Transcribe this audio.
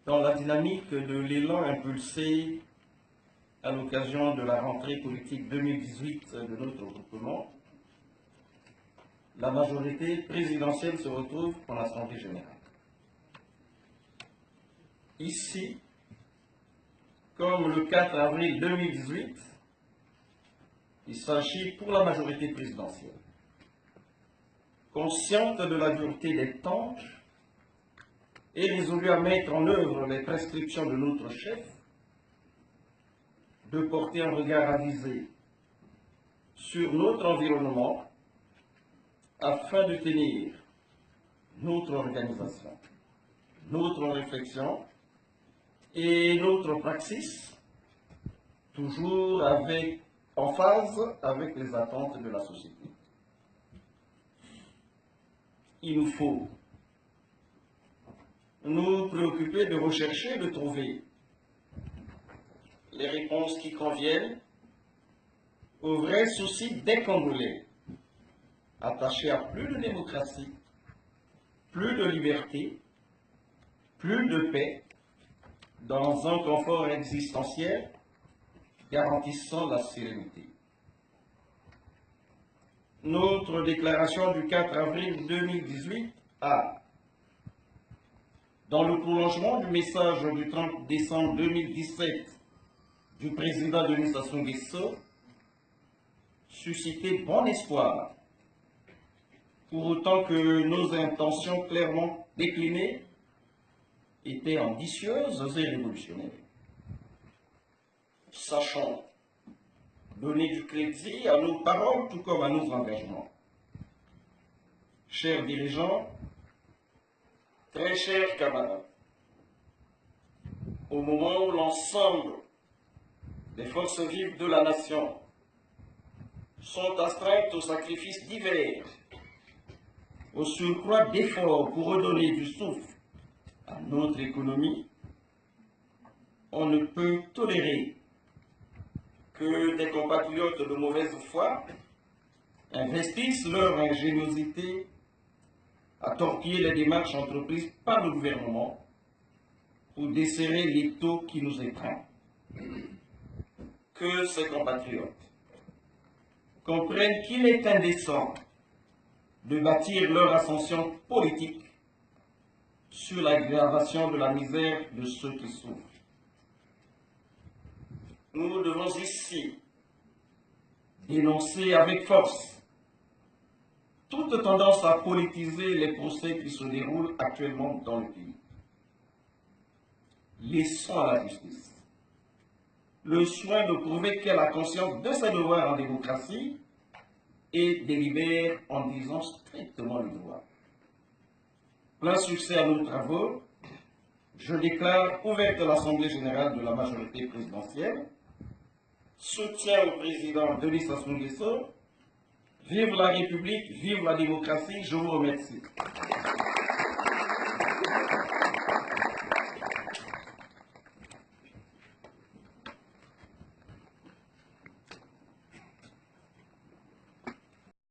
Dans la dynamique de l'élan impulsé à l'occasion de la rentrée politique 2018 de notre groupement, la majorité présidentielle se retrouve en Assemblée générale. Ici, comme le 4 avril 2018, il s'agit pour la majorité présidentielle, consciente de la dureté des temps et résolue à mettre en œuvre les prescriptions de notre chef, de porter un regard avisé sur notre environnement afin de tenir notre organisation, notre réflexion et notre praxis toujours en phase avec les attentes de la société. Il nous faut nous préoccuper de rechercher, de trouver les réponses qui conviennent aux vrais soucis des Congolais, attachés à plus de démocratie, plus de liberté, plus de paix, dans un confort existentiel garantissant la sérénité. Notre déclaration du 4 avril 2018 a, dans le prolongement du message du 30 décembre 2017 du président Denis Sassou Nguesso, suscité bon espoir, pour autant que nos intentions clairement déclinées étaient ambitieuses et révolutionnaires. Sachons donner du crédit à nos paroles tout comme à nos engagements. Chers dirigeants, très chers camarades, au moment où l'ensemble des forces vives de la nation sont astreintes aux sacrifices divers, au surcroît d'efforts pour redonner du souffle à notre économie, on ne peut tolérer que des compatriotes de mauvaise foi investissent leur ingéniosité à torpiller les démarches entreprises par le gouvernement pour desserrer l'étau qui nous étreint. Que ces compatriotes comprennent qu'il est indécent de bâtir leur ascension politique sur l'aggravation de la misère de ceux qui souffrent. Nous devons ici dénoncer avec force toute tendance à politiser les procès qui se déroulent actuellement dans le pays. Laissons à la justice le soin de prouver qu'elle a conscience de ses devoirs en démocratie et délibère en disant strictement le droit. Plein succès à nos travaux, je déclare ouverte l'Assemblée générale de la majorité présidentielle. Soutien au président Denis Sassou Nguesso. Vive la République, vive la démocratie, je vous remercie.